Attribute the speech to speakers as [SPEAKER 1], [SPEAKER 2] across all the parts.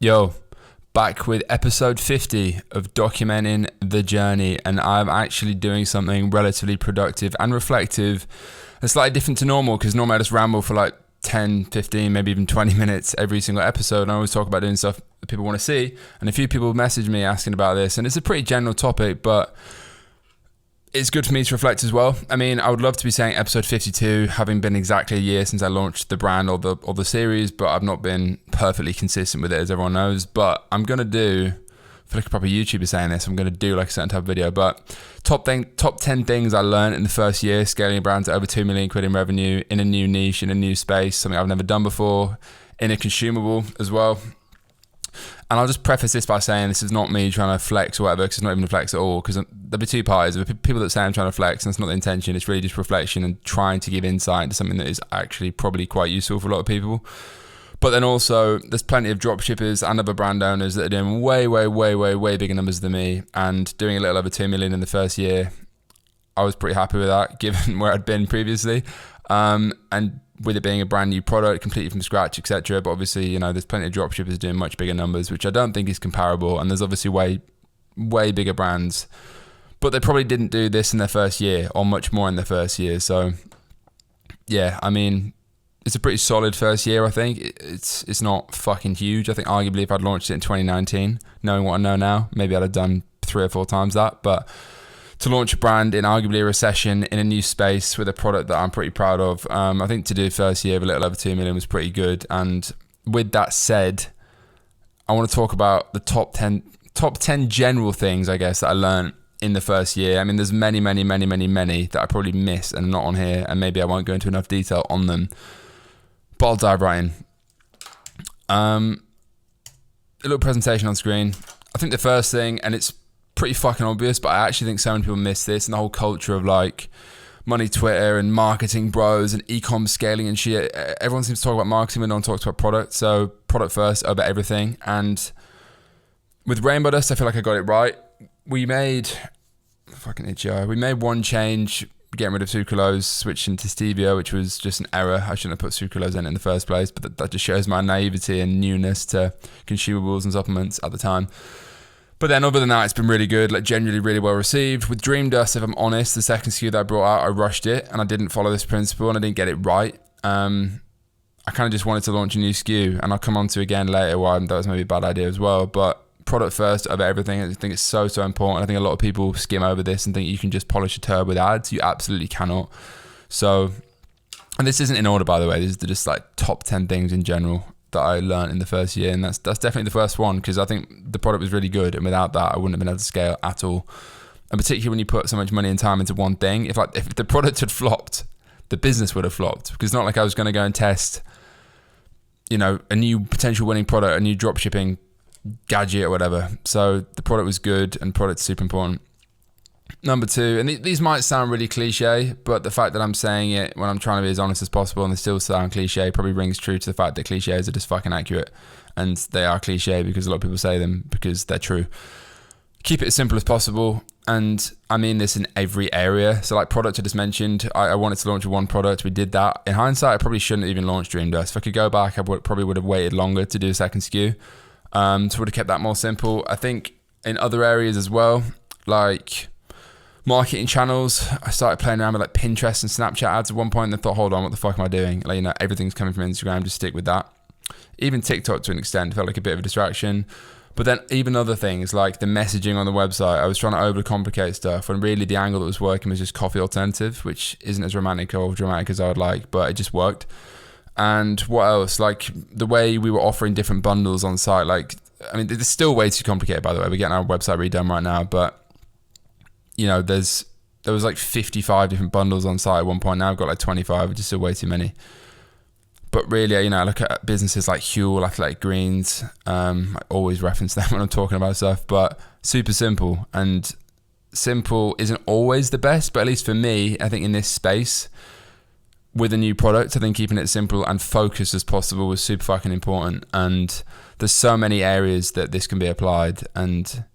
[SPEAKER 1] Yo, back with episode 50 of documenting the journey, and I'm actually doing something relatively productive and reflective. It's slightly different to normal because normally I just ramble for like 10, 15, maybe even 20 minutes every single episode, and I always talk about doing stuff that people want to see, and a few people message me asking about this, and it's a pretty general topic, but it's good for me to reflect as well. I mean, I would love to be saying episode 52, having been exactly a year since I launched the brand or the series, but I've not been perfectly consistent with it, as everyone knows. But I'm going to do, I feel like a proper YouTuber saying this, I'm going to do like a certain type of video, but top 10 things I learned in the first year, scaling a brand to over 2 million quid in revenue, in a new niche, in a new space, something I've never done before, in a consumable as well. And I'll just preface this by saying this is not me trying to flex or whatever, because it's not even a flex at all, because there'll be two parties. There'll be people that say I'm trying to flex, and that's not the intention. It's really just reflection and trying to give insight into something that is actually probably quite useful for a lot of people. But then also, there's plenty of drop shippers and other brand owners that are doing way bigger numbers than me, and doing a little over 2 million in the first year. I was pretty happy with that, given where I'd been previously. And with it being a brand new product, completely from scratch, etc. But obviously, you know, there's plenty of dropshippers doing much bigger numbers, which I don't think is comparable. And there's obviously way bigger brands, but they probably didn't do this in their first year or much more in their first year. So yeah, I mean, it's a pretty solid first year. I think it's not fucking huge. I think arguably if I'd launched it in 2019, knowing what I know now, maybe I'd have done 3 or 4 times that. But to launch a brand in arguably a recession in a new space with a product that I'm pretty proud of, I think to do first year of a little over 2 million was pretty good. And with that said, I want to talk about the top 10 general things, I guess, that I learned in the first year. I mean, there's many that I probably missed and not on here, and maybe I won't go into enough detail on them, but I'll dive right in. A little presentation on screen. I think the first thing, and it's pretty fucking obvious, but I actually think so many people miss this, and the whole culture of like money Twitter and marketing bros and e-com scaling and shit. Everyone seems to talk about marketing when no one talks about product. So product first over everything. And with Rainbow Dust, I feel like I got it right. We made one change, getting rid of sucralose, switching to stevia, which was just an error. I shouldn't have put sucralose in it in the first place, but that just shows my naivety and newness to consumables and supplements at the time. But then other than that, it's been really good, like generally really well received. With Dream Dust, if I'm honest, the second SKU that I brought out, I rushed it and I didn't follow this principle and I didn't get it right. I kind of just wanted to launch a new SKU, and I'll come on to again later why that was maybe a bad idea as well. But product first over everything, I think it's so important. I think a lot of people skim over this and think you can just polish a turd with ads. You absolutely cannot. So, and this isn't in order, by the way. These are just like top 10 things in general that I learned in the first year, and that's definitely the first one, because I think the product was really good, and without that I wouldn't have been able to scale at all. And particularly when you put so much money and time into one thing, if the product had flopped, the business would have flopped, because it's not like I was going to go and test, you know, a new potential winning product, a new dropshipping gadget or whatever. So the product was good, and product's super important. Number 2, and these might sound really cliche, but the fact that I'm saying it when I'm trying to be as honest as possible and they still sound cliche probably rings true to the fact that cliches are just fucking accurate, and they are cliche because a lot of people say them because they're true. Keep it as simple as possible, and I mean this in every area. So like product I just mentioned, I wanted to launch one product. We did that. In hindsight, I probably shouldn't have even launched Dream Dust. If I could go back, I probably would have waited longer to do a second SKU. So would have kept that more simple. I think in other areas as well, like marketing channels, I started playing around with like Pinterest and Snapchat ads at one point, and I thought, hold on, what the fuck am I doing? Like, you know, everything's coming from Instagram, just stick with that. Even TikTok to an extent felt like a bit of a distraction. But then even other things like the messaging on the website, I was trying to overcomplicate stuff when really the angle that was working was just coffee alternative, which isn't as romantic or dramatic as I would like, but it just worked. And what else? Like the way we were offering different bundles on site, like, I mean, it's still way too complicated, by the way. We're getting our website redone right now, but you know, there was like 55 different bundles on site at one point. Now I've got like 25, which is still way too many. But really, you know, I look at businesses like Huel, Athletic Greens. I always reference them when I'm talking about stuff, but super simple. And simple isn't always the best, but at least for me, I think in this space, with a new product, I think keeping it simple and focused as possible was super fucking important. And there's so many areas that this can be applied. And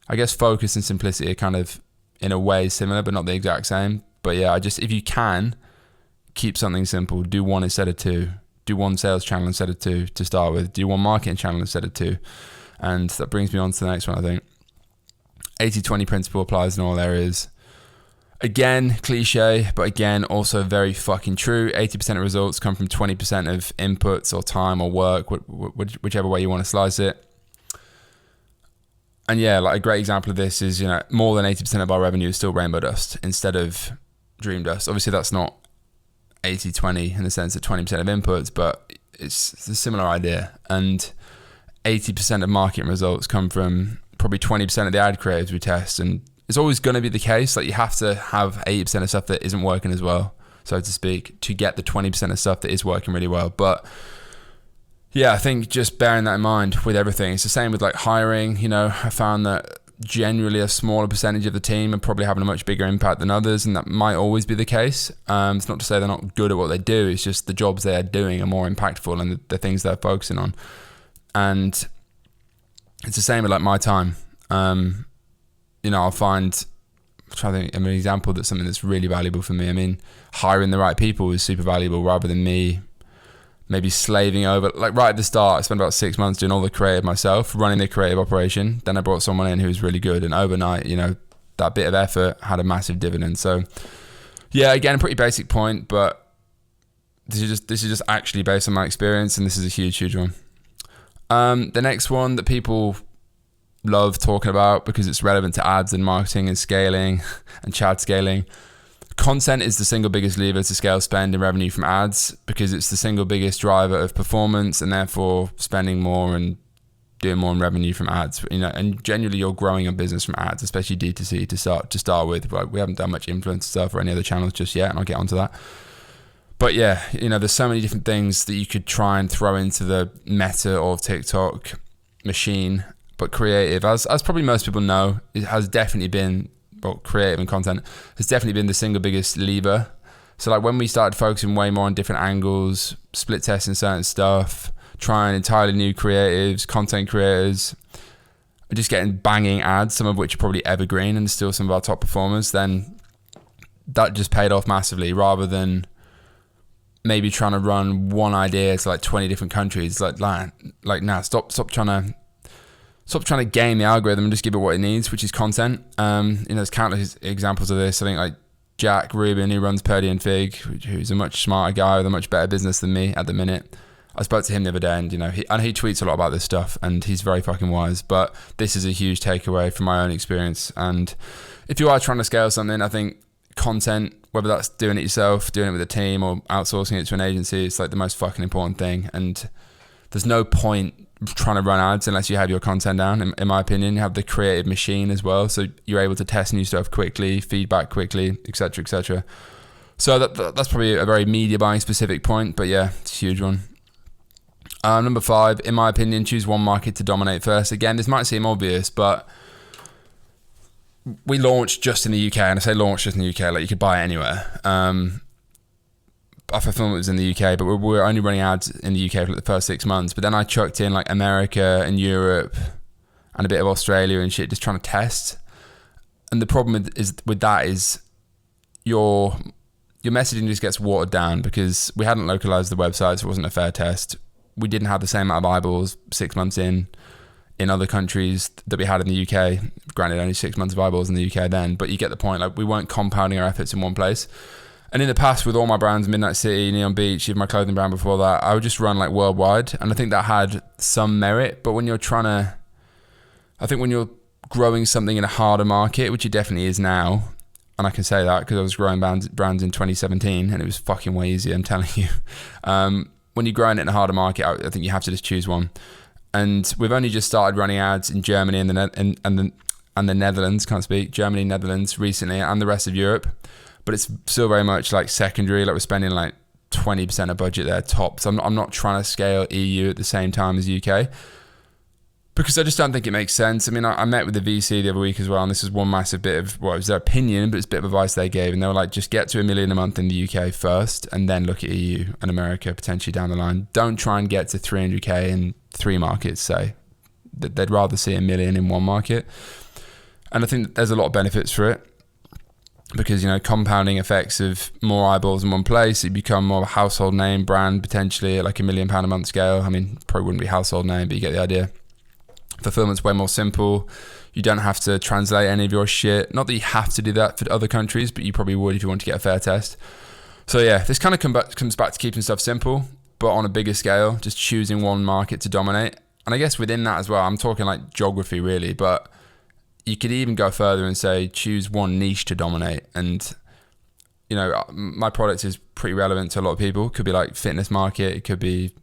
[SPEAKER 1] I guess focus and simplicity are kind of in a way similar, but not the exact same. But yeah, if you can keep something simple, do one instead of two. do one sales channel instead of two to start with. Do one marketing channel instead of two. And that brings me on to the next one, I think. 80-20 principle applies in all areas. Again, cliche, but again, also very fucking true. 80% of results come from 20% of inputs or time or work, whichever way you want to slice it. And yeah, like a great example of this is, more than 80% of our revenue is still rainbow dust instead of dream dust. Obviously, that's not 80-20 in the sense that 20% of inputs, but it's a similar idea. And 80% of marketing results come from probably 20% of the ad creatives we test, and it's always going to be the case. Like, you have to have 80% of stuff that isn't working as well, so to speak, to get the 20% of stuff that is working really well. But yeah, I think just bearing that in mind with everything. It's the same with like hiring. I found that generally a smaller percentage of the team are probably having a much bigger impact than others, and that might always be the case. It's not to say they're not good at what they do. It's just the jobs they're doing are more impactful and the things they're focusing on. And it's the same with like my time. I'll find, I'm trying to think of an example that's something that's really valuable for me. I mean, hiring the right people is super valuable rather than me maybe slaving over. Like right at the start, I spent about 6 months doing all the creative myself, running the creative operation. Then I brought someone in who was really good, and overnight, that bit of effort had a massive dividend. So yeah, again, a pretty basic point, but this is just actually based on my experience, and this is a huge one. The next one that people love talking about because it's relevant to ads and marketing and scaling and chat scaling. Content is the single biggest lever to scale spend and revenue from ads because it's the single biggest driver of performance, and therefore spending more and doing more in revenue from ads. And generally you're growing a business from ads, especially DTC to start with. Like, we haven't done much influencer stuff or any other channels just yet, and I'll get onto that. But yeah, there's so many different things that you could try and throw into the Meta or TikTok machine. But creative, as probably most people know, it has definitely been, creative and content has definitely been the single biggest lever. So like when we started focusing way more on different angles, split testing certain stuff, trying entirely new creatives, content creators, just getting banging ads, some of which are probably evergreen and still some of our top performers, then that just paid off massively rather than maybe trying to run one idea to like 20 different countries. Stop trying to game the algorithm and just give it what it needs, which is content. There's countless examples of this. I think like Jack Rubin, who runs Purdy and Fig, who's a much smarter guy with a much better business than me at the minute. I spoke to him the other day, and he tweets a lot about this stuff, and he's very fucking wise. But this is a huge takeaway from my own experience. And if you are trying to scale something, I think content, whether that's doing it yourself, doing it with a team, or outsourcing it to an agency, it's like the most fucking important thing. And there's no point trying to run ads unless you have your content down. In my opinion, you have the creative machine as well, so you're able to test new stuff quickly, feedback quickly, etc. So that's probably a very media buying specific point, but yeah, it's a huge one. Number 5, in my opinion, choose one market to dominate first. Again, this might seem obvious, but we launched just in the UK, and I say launched just in the UK, like you could buy it anywhere. Our fulfillment was in the UK, but we were only running ads in the UK for the first 6 months. But then I chucked in like America and Europe and a bit of Australia and shit, just trying to test. And the problem with that is your messaging just gets watered down because we hadn't localized the website, so it wasn't a fair test. We didn't have the same amount of eyeballs 6 months in other countries that we had in the UK. Granted, only 6 months of eyeballs in the UK then, but you get the point. Like, we weren't compounding our efforts in one place. And in the past, with all my brands, Midnight City, Neon Beach, even my clothing brand before that, I would just run like worldwide. And I think that had some merit. But when you're growing something in a harder market, which it definitely is now, and I can say that because I was growing brands in 2017 and it was fucking way easier, I'm telling you. When you're growing it in a harder market, I think you have to just choose one. And we've only just started running ads in Germany and the Netherlands, Germany, Netherlands recently, and the rest of Europe. But it's still very much like secondary. Like, we're spending like 20% of budget there tops. I'm not trying to scale EU at the same time as UK because I just don't think it makes sense. I mean, I met with the VC the other week as well, and this is one massive bit of, well, it was their opinion, but it's a bit of advice they gave. And they were like, just get to $1 million a month in the UK first, and then look at EU and America potentially down the line. Don't try and get to 300K in 3 markets, say. They'd rather see $1 million in one market. And I think there's a lot of benefits for it. because, compounding effects of more eyeballs in one place, you become more of a household name brand, potentially at like £1 million a month scale. I mean, probably wouldn't be household name, but you get the idea. Fulfillment's way more simple. You don't have to translate any of your shit. Not that you have to do that for other countries, but you probably would if you want to get a fair test. So yeah, this kind of comes back to keeping stuff simple, but on a bigger scale, just choosing one market to dominate. And I guess within that as well, I'm talking like geography really, but you could even go further and say choose one niche to dominate. And my product is pretty relevant to a lot of people. It could be like fitness market, it could be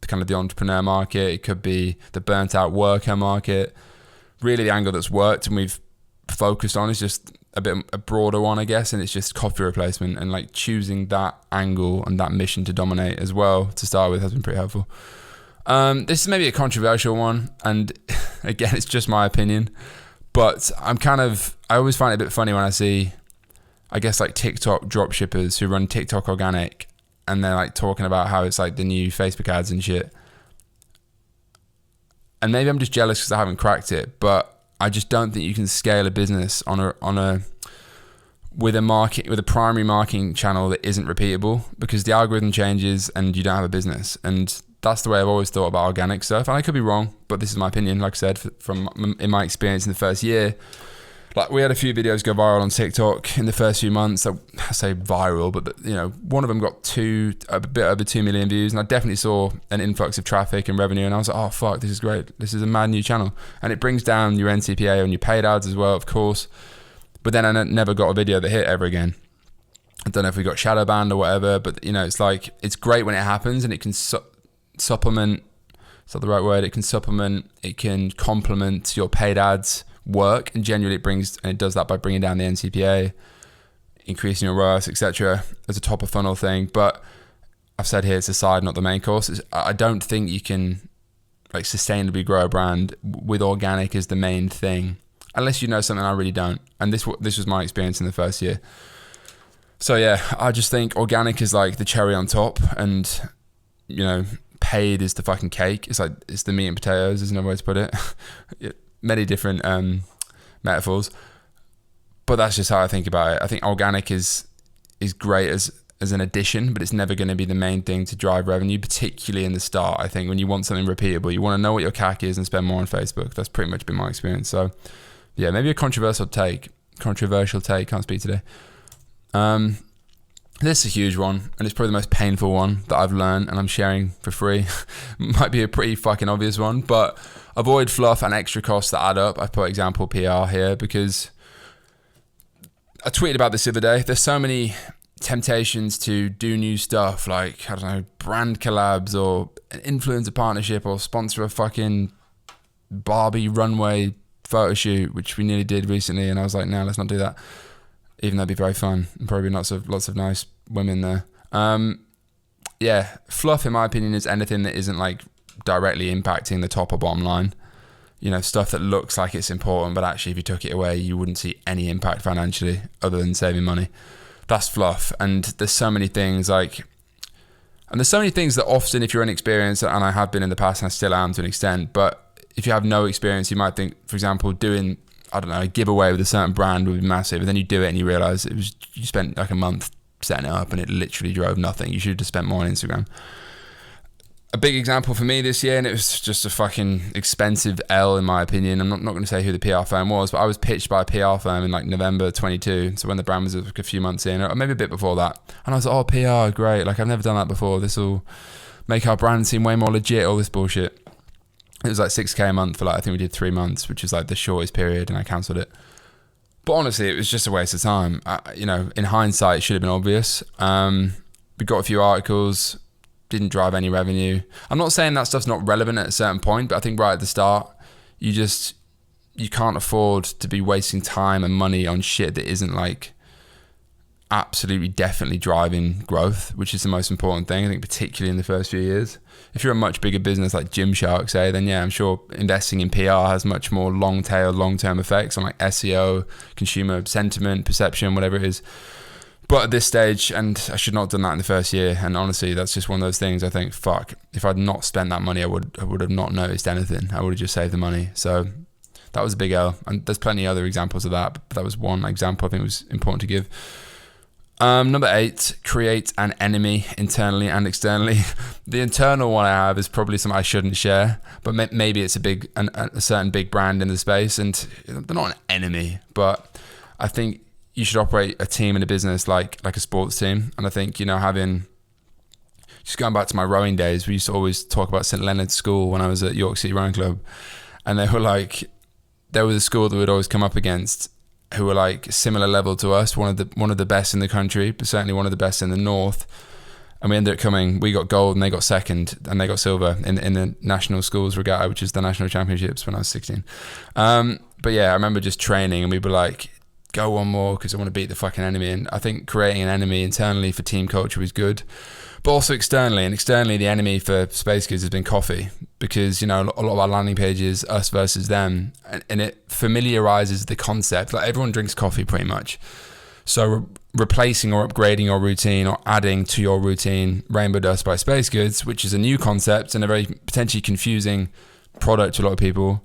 [SPEAKER 1] kind of the entrepreneur market, it could be the burnt out worker market. Really the angle that's worked and we've focused on is just a broader one, I guess, and it's just coffee replacement, and like choosing that angle and that mission to dominate as well to start with has been pretty helpful. This is maybe a controversial one, and again, it's just my opinion, but I always find it a bit funny when I see, I guess, like TikTok dropshippers who run TikTok organic, and they're like talking about how it's like the new Facebook ads and shit. And maybe I'm just jealous because I haven't cracked it, but I just don't think you can scale a business with a primary marketing channel that isn't repeatable, because the algorithm changes and you don't have a business. And that's the way I've always thought about organic stuff. And I could be wrong, but this is my opinion. Like I said, in my experience in the first year, like we had a few videos go viral on TikTok in the first few months. I say viral, but one of them got a bit over 2 million views, and I definitely saw an influx of traffic and revenue. And I was like, oh fuck, this is great. This is a mad new channel, and it brings down your NCPA on your paid ads as well, of course. But then I never got a video that hit ever again. I don't know if we got shadow banned or whatever, but it's like, it's great when it happens, and it can supplement. It's not the right word. It can complement your paid ads work, and generally it does that by bringing down the NCPA, increasing your ROAS, etc. as a top of funnel thing. But I've said here, it's a side, not the main course. I don't think you can like sustainably grow a brand with organic as the main thing, unless you know something I really don't. And this was my experience in the first year. So yeah, I just think organic is like the cherry on top, and paid is the fucking cake. It's like, it's the meat and potatoes, is another way to put it. Many different metaphors, but that's just how I think about it. I think organic is great as an addition, but it's never going to be the main thing to drive revenue, particularly in the start. I think when you want something repeatable, you want to know what your CAC is and spend more on Facebook. That's pretty much been my experience. So yeah, maybe a controversial take, can't speak today. This is a huge one, and it's probably the most painful one that I've learned, and I'm sharing for free. Might be a pretty fucking obvious one, but avoid fluff and extra costs that add up. I've put example PR here because I tweeted about this the other day. There's so many temptations to do new stuff, like, I don't know, brand collabs or an influencer partnership or sponsor a fucking Barbie runway photo shoot, which we nearly did recently, and I was like, no, let's not do that. Even though it'd be very fun and probably lots of nice women there. Yeah, fluff in my opinion is anything that isn't like directly impacting the top or bottom line. Stuff that looks like it's important, but actually if you took it away, you wouldn't see any impact financially other than saving money. That's fluff. And there's so many things that often, if you're inexperienced, and I have been in the past and I still am to an extent, but if you have no experience, you might think, for example, doing, I don't know, a giveaway with a certain brand would be massive, and then you do it and you realize you spent like a month setting it up and it literally drove nothing. You should have just spent more on Instagram. A big example for me this year, and it was just a fucking expensive L in my opinion. I'm not going to say who the PR firm was, but I was pitched by a PR firm in like November 22, so when the brand was like a few months in, or maybe a bit before that, and I was like, oh, PR, great, like I've never done that before, this will make our brand seem way more legit, all this bullshit. It was like $6,000 a month for I think we did 3 months, which is like the shortest period, and I cancelled it. But honestly, it was just a waste of time. In hindsight, it should have been obvious. We got a few articles, didn't drive any revenue. I'm not saying that stuff's not relevant at a certain point, but I think right at the start, you can't afford to be wasting time and money on shit that isn't like absolutely definitely driving growth, which is the most important thing, I think, particularly in the first few years. If you're a much bigger business like Gymshark, say, then yeah, I'm sure investing in PR has much more long-term effects on like SEO, consumer sentiment, perception, whatever it is. But at this stage, and I should not have done that in the first year, and honestly, that's just one of those things I think, fuck, if I'd not spent that money, I would have not noticed anything. I would have just saved the money. So that was a big L. And there's plenty of other examples of that, but that was one example I think was important to give. Number 8, create an enemy internally and externally. The internal one I have is probably something I shouldn't share, but maybe it's a certain big brand in the space, and they're not an enemy, but I think you should operate a team in a business like a sports team. And I think, just going back to my rowing days, we used to always talk about St. Leonard's School when I was at York City Rowing Club, and they were the school that we'd always come up against, who were like similar level to us, one of the best in the country, but certainly one of the best in the north. And we got gold and they got second, and they got silver in the national schools regatta, which is the national championships, when I was 16. But yeah, I remember just training and we were like, go one more because I want to beat the fucking enemy. And I think creating an enemy internally for team culture was good, but also externally the enemy for Space Goods has been coffee, because a lot of our landing pages, us versus them, and it familiarizes the concept. Like, everyone drinks coffee pretty much, so replacing or upgrading your routine or adding to your routine Rainbow Dust by Space Goods, which is a new concept and a very potentially confusing product to a lot of people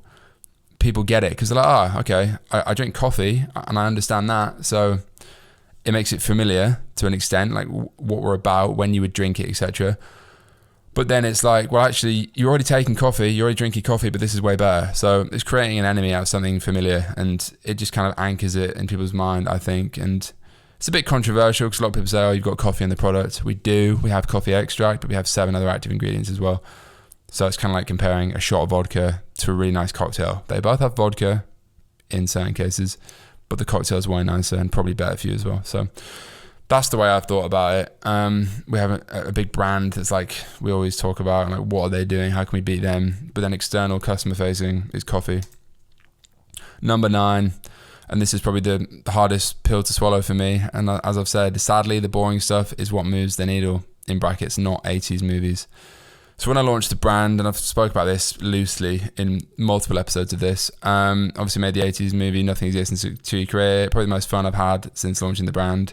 [SPEAKER 1] get it because they're like, okay, I drink coffee and I understand that, so it makes it familiar to an extent, like what we're about, when you would drink it, etc. But then it's like, well, actually, you're already taking coffee, you're already drinking coffee, but this is way better. So it's creating an enemy out of something familiar, and it just kind of anchors it in people's mind, I think. And it's a bit controversial because a lot of people say, oh, you've got coffee in the product. We do. We have coffee extract, but we have 7 other active ingredients as well. So it's kind of like comparing a shot of vodka to a really nice cocktail. They both have vodka in certain cases, but the cocktail is way nicer and probably better for you as well. So that's the way I've thought about it. We have a big brand that's like, we always talk about, like, what are they doing? How can we beat them? But then external customer facing is coffee. Number 9, and this is probably the hardest pill to swallow for me. And as I've said, sadly, the boring stuff is what moves the needle, in brackets, not 80s movies. So when I launched the brand, and I've spoke about this loosely in multiple episodes of this, obviously made the 80s movie, Nothing Exists Until You Create It, probably the most fun I've had since launching the brand.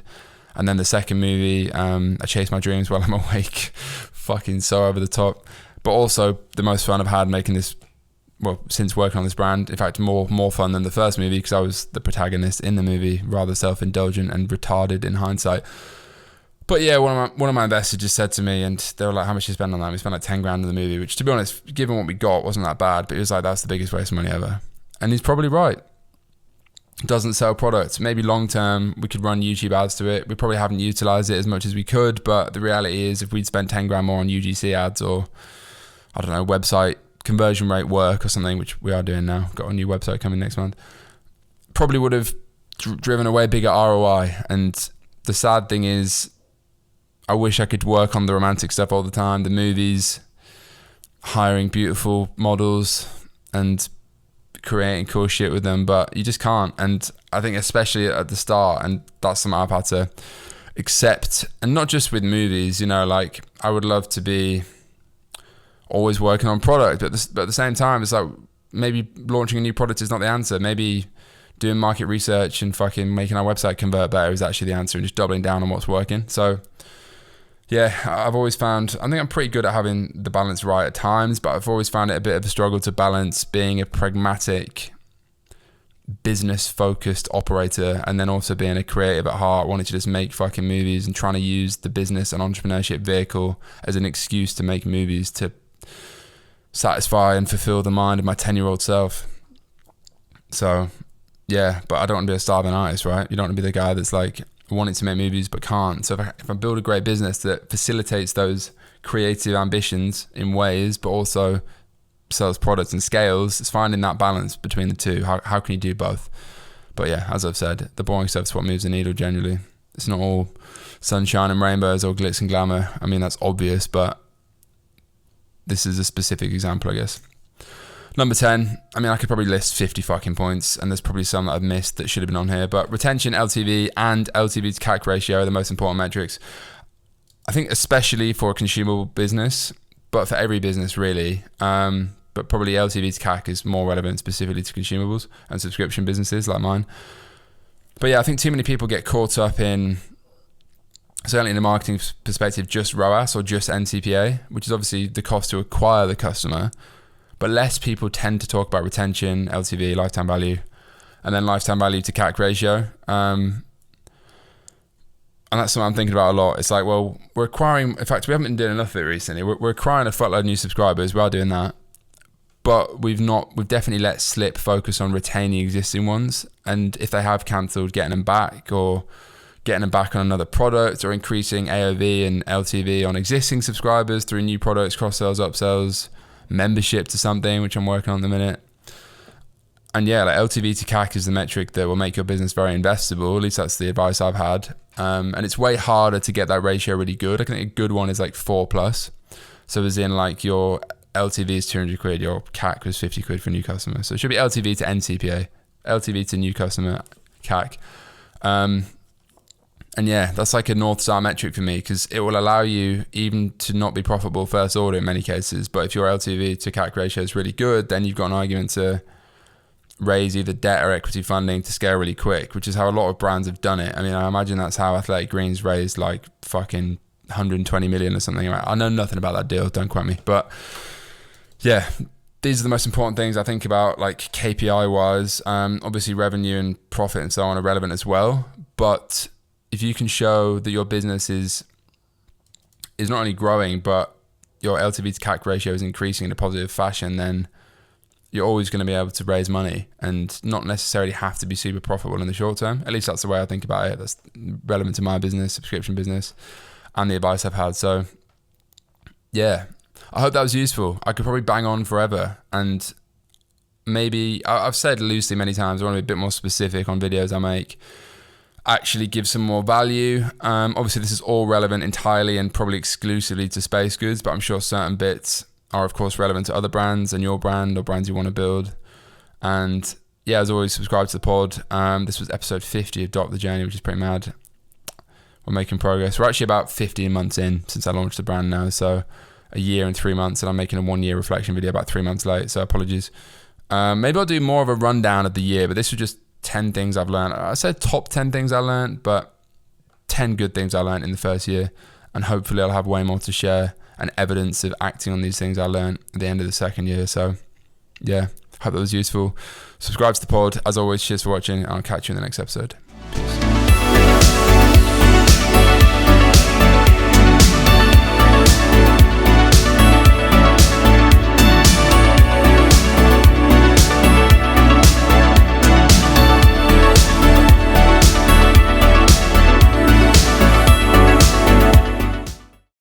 [SPEAKER 1] And then the second movie, I Chase My Dreams While I'm Awake, fucking so over the top. But also the most fun I've had making this, well, since working on this brand. In fact, more fun than the first movie, because I was the protagonist in the movie, rather self-indulgent and retarded in hindsight. But yeah, one of my investors just said to me, and they were like, how much you spend on that? We spent like 10 grand on the movie, which, to be honest, given what we got, wasn't that bad. But he was like, that's the biggest waste of money ever. And he's probably right. It doesn't sell products. Maybe long term, we could run YouTube ads to it. We probably haven't utilized it as much as we could. But the reality is, if we'd spent 10 grand more on UGC ads, or, I don't know, website conversion rate work or something, which we are doing now, got a new website coming next month, probably would have driven a way bigger ROI. And the sad thing is, I wish I could work on the romantic stuff all the time, the movies, hiring beautiful models and creating cool shit with them, but you just can't. And I think especially at the start, and that's something I've had to accept, and not just with movies, like, I would love to be always working on product, but at the same time, it's like, maybe launching a new product is not the answer. Maybe doing market research and fucking making our website convert better is actually the answer, and just doubling down on what's working. So yeah, I've always found, I think I'm pretty good at having the balance right at times, but I've always found it a bit of a struggle to balance being a pragmatic, business-focused operator and then also being a creative at heart, wanting to just make fucking movies and trying to use the business and entrepreneurship vehicle as an excuse to make movies to satisfy and fulfill the mind of my 10-year-old self. So yeah, but I don't want to be a starving artist, right? You don't want to be the guy that's like, wanting to make movies but can't. So if I build a great business that facilitates those creative ambitions in ways, but also sells products and scales, it's finding that balance between the two. How can you do both? But yeah, as I've said, the boring stuff's what moves the needle generally. It's not all sunshine and rainbows or glitz and glamour. I mean, that's obvious, but this is a specific example, I guess. Number 10, I mean, I could probably list 50 fucking points, and there's probably some that I've missed that should have been on here, but retention, LTV, and LTV to CAC ratio are the most important metrics. I think especially for a consumable business, but for every business really, but probably LTV to CAC is more relevant specifically to consumables and subscription businesses like mine. But yeah, I think too many people get caught up in, certainly in a marketing perspective, just ROAS or just NCPA, which is obviously the cost to acquire the customer. but less people tend to talk about retention, LTV, lifetime value, and then lifetime value to CAC ratio. And that's something I'm thinking about a lot. It's like, well, we're acquiring, in fact, we haven't been doing enough of it recently. We're acquiring a fuckload of new subscribers. We are doing that. But we've definitely let slip focus on retaining existing ones. And if they have cancelled, getting them back, or getting them back on another product, or increasing AOV and LTV on existing subscribers through new products, cross-sells, upsells, membership to something, which I'm working on at the minute. And yeah, like LTV to CAC is the metric that will make your business very investable. At least that's the advice I've had. And it's way harder to get that ratio really good. I think a good one is like 4+. So as in like your LTV is 200 quid, your CAC was 50 quid for a new customer. So it should be LTV to NCPA, LTV to new customer CAC. And yeah, that's like a North Star metric for me, because it will allow you even to not be profitable first order in many cases. But if your LTV to CAC ratio is really good, then you've got an argument to raise either debt or equity funding to scale really quick, which is how a lot of brands have done it. I mean, I imagine that's how Athletic Greens raised like fucking 120 million or something. I know nothing about that deal, don't quote me. But yeah, these are the most important things I think about, like KPI wise. Obviously revenue and profit and so on are relevant as well. But if you can show that your business is not only growing, but your LTV to CAC ratio is increasing in a positive fashion, then you're always going to be able to raise money and not necessarily have to be super profitable in the short term. At least that's the way I think about it. That's relevant to my business, subscription business, and the advice I've had. So yeah, I hope that was useful. I could probably bang on forever, and maybe I've said loosely many times, I want to be a bit more specific on videos I make, actually give some more value. Obviously this is all relevant entirely and probably exclusively to Space Goods, but I'm sure certain bits are of course relevant to other brands and your brand or brands you want to build. And yeah, as always, subscribe to the pod. This was episode 50 of Dot the Journey, which is pretty mad. We're making progress. We're actually about 15 months in since I launched the brand now, so a year and 3 months, and I'm making a 1 year reflection video about 3 months late, so apologies. Maybe I'll do more of a rundown of the year, but this was just 10 things I've learned. I said top 10 things I learned, but 10 good things I learned in the first year, and hopefully I'll have way more to share and evidence of acting on these things I learned at the end of the second year. So yeah, hope that was useful. Subscribe to the pod. As always, cheers for watching, and I'll catch you in the next episode.